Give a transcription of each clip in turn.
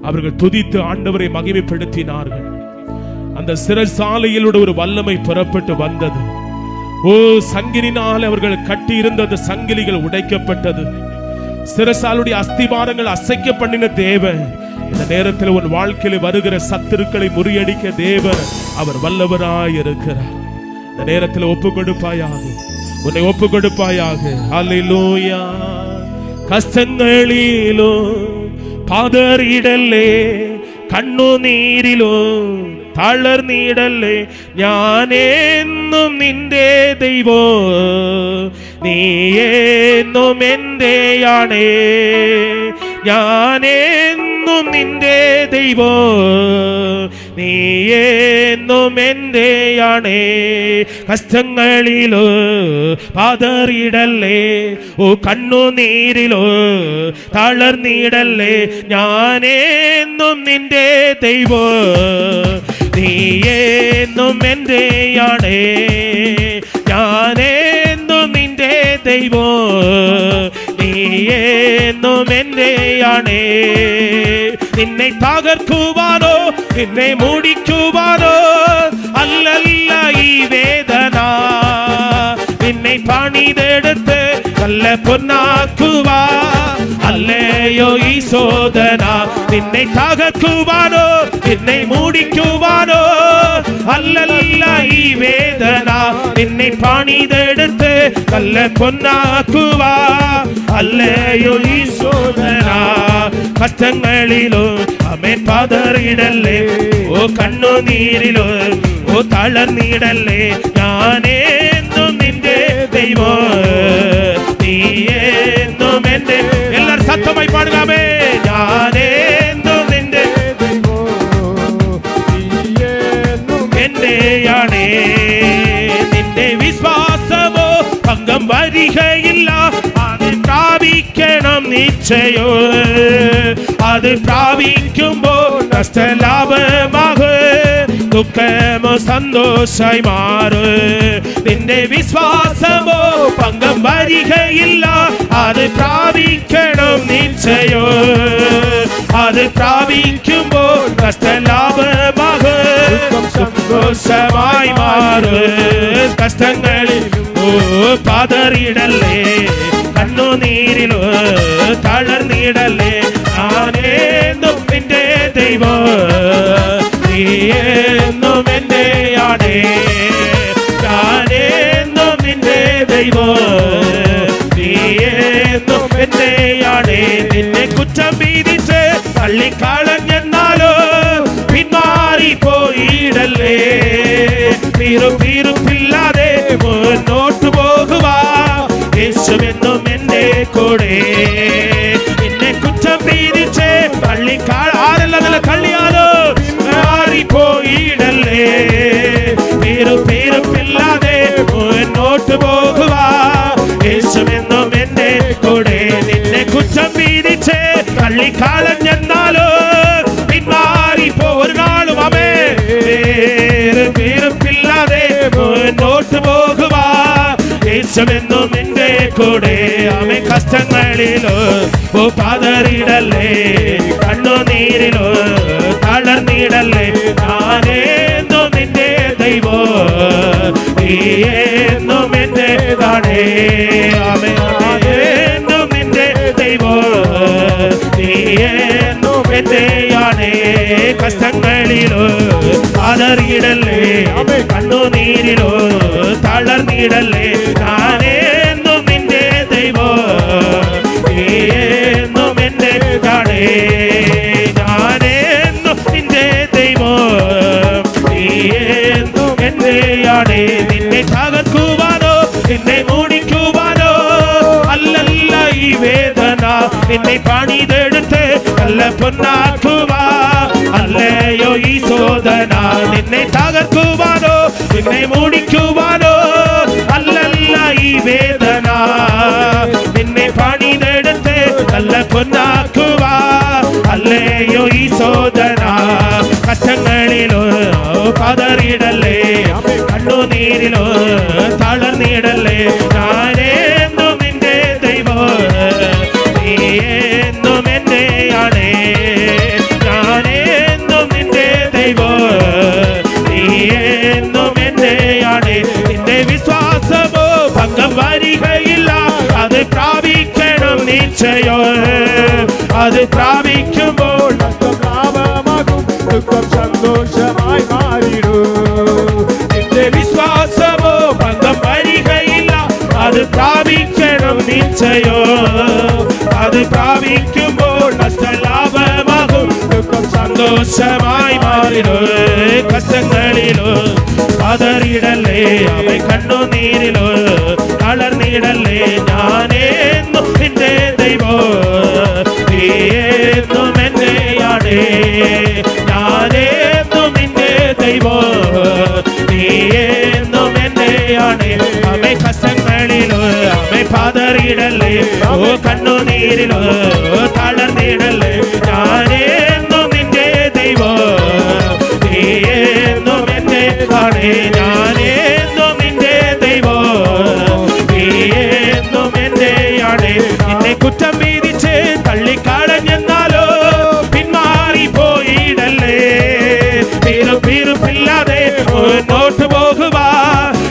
அவர்கள் துதித்து ஆண்டவரை மகிமைப்படுத்தினார்கள். அந்த சிறைசாலையிலோட ஒரு வல்லமை புறப்பட்டு வந்தது. சங்கிலினால் அவர்கள் கட்டி இருந்த அந்த சங்கிலிகள் உடைக்கப்பட்டது. சிறைசாலுடைய அஸ்திபாரங்கள் அசைக்க பண்ணின தேவன் இந்த நேரத்தில் உன் வாழ்க்கையில் வருகிற சத்துருக்களை முறியடிக்க தேவன் அவர் வல்லவராய் இருக்கிறார். இந்த நேரத்தில் ஒப்பு கொடுப்பாயாக, உன்னை ஒப்பு கொடுப்பாயாக. அல்லேலூயா. കഷ്ടങ്ങളിലോ പതറിയിടല്ലേ, കണ്ണുനീരിലോ തളർന്നിടല്ലേ. ഞാനെന്നും നിന്റെ ദൈവോ, നീ എന്നും എന്റെയാണേ. ഞാനെന്നും നിന്റെ ദൈവോ, നീ എന്നും എന്റെയാണേ. കഷ്ടങ്ങളിലോ പതറിയിടല്ലേ, കണ്ണുനീരിലോ തളർന്നിടല്ലേ. ഞാനെന്നും നിന്റെ ദൈവോ, നീ എന്നും എന്റെയാണേ. ഞാനെന്നും നിന്റെ ദൈവോ, നീ എന്നും എന്റെയാണേ. നിന്നെ തകർക്കുവാനോ നിന്നെ മൂടിക്കുവാനോ അല്ലല്ല ഈ വേദന. നിന്നെ പണിതെടുത്ത് നല്ല പൊന്നാക്കുവാ അല്ലയോ ഈ ശോധന. നിന്നെ തകർക്കുവാനോ നിന്നെ മൂടിക്കുവാനോ അല്ലല്ല ഈ വേദന. നിന്നെ പണിതെടുത്ത് നല്ല പൊന്നാക്കുവാ അല്ലയോ ഈ ശോധന. കഷ്ടങ്ങളിലോ അമേൻ പതറിയിടല്ലേ, കണ്ണുനീരിലോ തളർന്നിടല്ലേ. ഞാനെന്നും നിന്റെ ദൈവോ, നീ എന്നും എന്റെ. എല്ലാവരും സത്യമായി പാടുകാമേ. ഞാനെന്നും നിന്റെ ദൈവോ, നീ എന്നും എന്റെയാണേ. നിന്റെ വിശ്വാസമോ ഭംഗം വരികയില്ല, അത് പ്രാപിക്കണം നിശ്ചയോ. അത് പ്രാപിക്കുമ്പോൾ നഷ്ടലാഭമാകും, ദുഃഖമോ സന്തോഷമായി മാറും. നിന്റെ വിശ്വാസമോ ഭംഗം വരികയില്ല, അത് പ്രാപിക്കണം നിശ്ചയോ. അത് പ്രാപിക്കുമ്പോൾ നഷ്ടലാഭമാകും, സന്തോഷമായി മാറും. കഷ്ടങ്ങളിൽ പതറിയിടല്ലേ, കണ്ണുനീരിലോ തളർന്നിടല്ലേ. ഞാനെന്നും നിന്റെ ദൈവോ, നീ എന്നും എന്റെയാണേ. ഞാനെന്നും നിന്റെ ദൈവോ, നീ എന്നും എന്റെയാണേ. നിന്നെ കുറ്റം വീതിച്ച് തള്ളിക്കളഞ്ഞെന്നാലോ പിന്മാറി പോയിടല്ലേ. തീരുപ്പില്ലാതെ മുന്നോട്ട് പോകുവാ യേശുവെന്നും എന്റെ കൂടെ. നിന്നെ കുറ്റം വീതിച്ച് ആരെല്ലാം കള്ളിയാലോ മാറിപ്പോയിടല്ലേ. തീരുപ്പില്ലാതെ മുന്നോട്ട് പോകുവാ യേശുവെന്നും എന്റെ കൂടെ. നിന്നെ കുറ്റം വീതിച്ച് തള്ളിക്കളഞ്ഞെന്നാലോ പിന്മാറിപ്പോ ഒരു നാളും അവേ. തീരുപ്പില്ലാതെ മുന്നോട്ട് പോകുവാ യേശുവെന്നും എന്റെ കൂടെ. അവൻ കഷ്ടങ്ങളിലോ പതറിയിടല്ലേ, കണ്ണുനീരിലോ തളർന്നിടല്ലേ. ഞാനെന്നും നിന്റെ ദൈവോ, നീ എന്നും എന്റേതാണേ. അവനെന്നും നിന്റെ ദൈവോ, നീ എന്നും എന്റെയാണേ. കഷ്ടങ്ങളിലോ പതറിയിടല്ലേ, കണ്ണുനീരിലോ തളർന്നിടല്ലേ. ഞാനെന്നും നിന്റെ ദൈവോ, നീ എന്നും എന്റേതാണേ. ഞാനെന്നും നിന്റെ ദൈവോ, നീ എന്നും എന്റെയാണേ. നിന്നെ തകർക്കുവാനോ നിന്നെ മൂടിക്കുവാനോ അല്ലല്ല ഈ വേദന. നിന്നെ പണിതെടുത്ത് നല്ല പൊന്നാക്കുവാ അല്ലയോ ഈ ശോധന. നിന്നെ തകർക്കുവാനോ നിന്നെ മൂടിക്കുവാനോ അല്ലല്ല ഈ വേദന. നിന്നെ പണിതെടുത്ത് നല്ല പൊന്നാക്കുവാ അല്ലയോ ഈ ശോധന. കഷ്ടങ്ങളിലോ പതറിയിടല്ലേ, കണ്ണുനീരിലോ തളർന്നിടല്ലേ. ഞാനെന്നും നിന്റെ ദൈവോ, നീ എന്നും എന്റെയാണേ. நிச்சயம். அது பிராபிக்கும்போது நஷ்டம் லாபமாகும், துக்கம் சந்தோஷமாய் மாறிடும். இந்த விசுவாசமோ பந்தம் வருகையில்லா, அது பிராபிக்கணும் நிச்சயம். அது பிராபிக்கும்போது நஷ்ட லாபமாகும், துக்கம் சந்தோஷமாய் மாறிடும். கஷ்டங்களிலோ பதறிடலே, அவை கண்ணு நீரிலோ தளர்ந்திடலே, ഞാനേ നിന്റെ ദൈവം, നീയേന്നും എന്നെയാണേ. ഞാനേന്നും നിന്റെ ദൈവം, നീയേന്നും എന്നെയാണേ. അമ്മ കഷ്ടങ്ങളിലോ അമ്മ പതറിടല്ലേ, ഓ കണ്ണുനീരിലോ തളർന്നിടല്ലേ, ഞാനേന്നും നിന്റെ ദൈവം, നീയേന്നും എന്നെ കാണേ. ഞാനേന്നും നിന്റെ ദൈവം, നീയേന്നും എന്നെയാണേ. നിന്നെ കുറ്റം വീതിച്ച് തള്ളിക്കളഞ്ഞെന്നാലോ പിന്മാറി പോയിടല്ലേ, പിറുപ്പില്ലാതെ മുന്നോട്ട് പോകുക,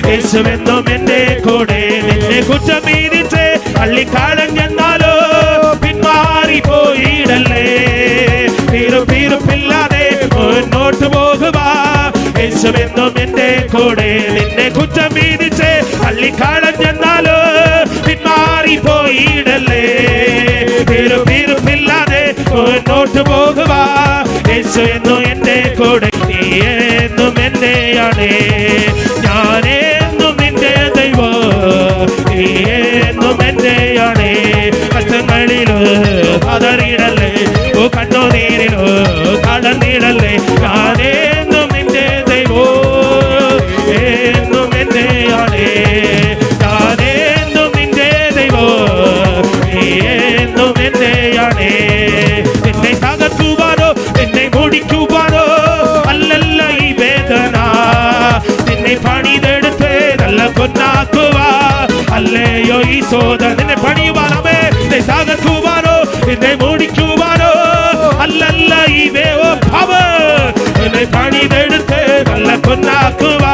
യേശുവെന്നും എന്റെ കൂടെ. നിന്നെ കുറ്റം വീതിച്ച് തള്ളിക്കളഞ്ഞെന്നാലോ പിന്മാറി പോയിടല്ലേ, പിറുപ്പില്ലാതെ മുന്നോട്ട് പോകുക, യേശുവെന്നും എന്റെ കൂടെ. നിന്നെ കുറ്റം വീതിച്ച് തള്ളിക്കളഞ്ഞെന്നാലോ പിന്മാറി പോയിടല്ലേ, പിറുപ്പില്ലാതെ മുന്നോട്ട് പോകുക, യേശുവെന്നും എന്റെ കൂടെ. നീയെന്നും എന്റെയാണേ, ഞാനെന്നും നിന്റെ ദൈവം, നീയെന്നും എന്റെയാണേ. കഷ്ടങ്ങളിലോ പതറിയിടല്ലേ, ഓ കണ്ണുനീരിലോ തളർന്നിടല്ലേ, ഞാനെന്നും നിന്റെ ദൈവം, എന്നും എന്റെയാണേ. ഞാനെന്നും നിന്റെ ദൈവം, നീയെന്നും എന്റെയാണേ. നിന്നെ തകർക്കുവാനോ നിന്നെ മുടിക്കുവാനോ അല്ലല്ല ഈ വേദന, നിന്നെ പണിതെടുത്ത് നല്ല പൊന്നാക്കുവാ അല്ലയോ ഈ സോദന. നിന്നെ പണിയുവാനമേ, നിന്നെ തകർക്കുവാനോ നിന്നെ മുടിക്കുവാനോ അല്ലല്ല ഈ നിന്നെ പണിതെടുത്ത് നല്ല പൊന്നാക്കുവാ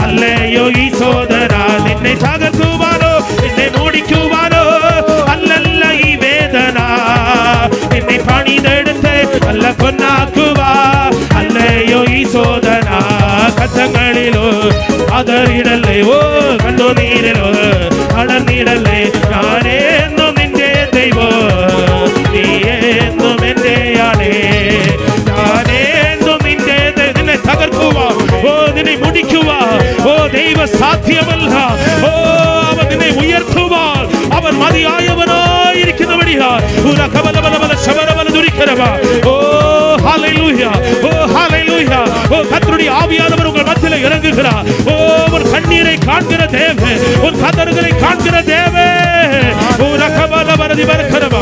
അല്ലയോ ഈ സോദന. നിന്നെ തകർക്കുവാനോ നിന്നെ മുടിക്കുവാനോ അല്ലല്ല ഈ വേദന, നിന്നെ പണിതെടുത്ത് നല്ല പൊന്നാക്കുവാ അല്ലയോ ഈ സോദന. കഷ്ടങ്ങളിലോ പതറിടല്ലേ, ഓ കണ്ണുനീരിലോ തളർന്നിടല്ലേ, ഞാനെന്നും നിന്റെ ദൈവം, നീയെന്നും എന്റെയാണേ. ഞാനെന്നും നിന്റെ നിന്നെ തകർക്കുവാ, ഓ നിന്നെ മുടിക്കുവാ, ഓ ദൈവ സാധ്യമല്ല. ഓ അവൻ നിന്നെ ഉയർത്തുവാൻ അവൻ മതിയായവനായിരിക്കുന്നവടിയാ. ഓ ഹല്ലേലൂയ, ഓ ഹല്ലേലൂയ. ஓ கர்த்தருடைய ஆவியானவர் உங்கள் மத்தியிலே இறங்குகிறார். ஓ உன் கண்ணீரை காண்கிற தேவனே, உன் கதறுகளை காண்கிற தேவனே. ஓ ரகபல வரதி வரக்கரமா,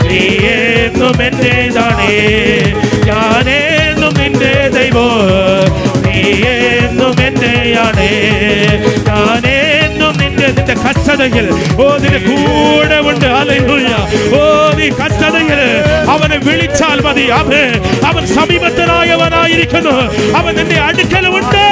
நீயேന്നും എന്റേതാണേ, ഞാനെന്നും നിന്റെ ദൈവം, നീയെന്നും എന്റെയാണേ. ഞാനെന്നും നിന്റെ കഷ്ടതയിൽ ഓ നിന്റെ കൂടെ ഉണ്ട്. ഹല്ലേലൂയ. ഓ നീ കഷ്ടതയിൽ അവനെ വിളിച്ചാൽ മതി, അവൻ സമീപത്തനായവനായിരിക്കുന്നു, അവൻ നിന്റെ അടുക്കലുണ്ട്.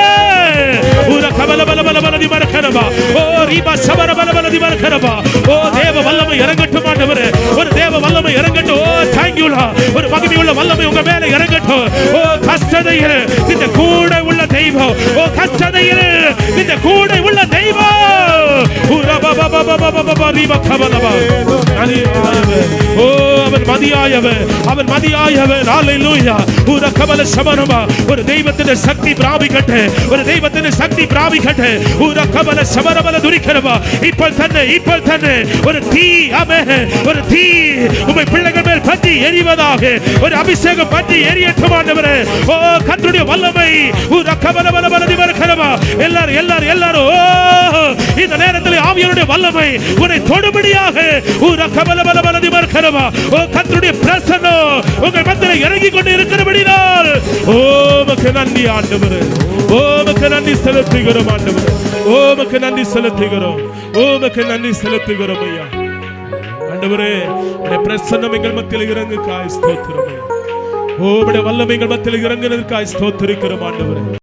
ഓ ദേവ വല്ലമ ഇറങ്ങട്ടും ആണ്ടവരെ, ഒരു ദേവ വല്ലമ ഇറങ്ങട്டும். ഓ താങ്ക് യു ലാ, ഒരു മகிமையுள்ள வல்லமை உங்க மேல இறங்கட்டும். ஓ கஷ்டதையில் இந்த கூட உள்ள தெய்வம், ஓ கஷ்டதையில் இந்த கூட உள்ள தெய்வம். ஓ அவன் மதியாயவன், அவன் மதியாயவன். ஹல்லேலூயா. பூர கபல சமரமா, ஒரு தெய்வத்தின் சக்தி பிராபிக்கட்ടെ, ஒரு தெய்வத்தின் சக்தி பிராபிக்கട്ടെ. பூர கபல சமரமல துரிக்கறவா, ഇപ്പോൾ തന്നെ ஒரு தீ, ஆமென், ஒரு தீ உம்மை பிள்ளைகள் மேல் பற்றி எரிவதாக, ஒரு அபிஷேகம் பற்றி எரியட்டும் ஆண்டவரே. ஓ கர்த்தருடைய வல்லமை பூர கபல பல திவரக்கறவா. எல்லாரும் ஓ இந்த நேரத்தில் ஆவியானவருடைய வல்லமை உன்னை தொடும்படியாக பூர கபல பல திவரக்கறவா. ஓ கர்த்தருடைய பிரசன்னம் உங்கள் மத்தியிலே இறங்கி கொண்டு இருக்கிறபடியால் ஓ உமக்கு நன்றி ஆண்டவரே. ஓ உமக்கு நன்றி செலுத்துகிறோம் ஆண்டவரே. ஓ உமக்கு நன்றி செலுத்துகிறோம். ஓ உமக்கு நன்றி செலுத்துகிறோம் ஐயா. ஆண்டவரே உம்முடைய பிரசன்னம் எங்கள் மத்தியில் இறங்குகாய் ஸ்தோத்திரம் ஐயா. ஓ உம்முடைய வல்லமை எங்கள் மத்தியில் இறங்குனதற்காய் ஸ்தோத்திரிக்கிறோம் ஆண்டவரே.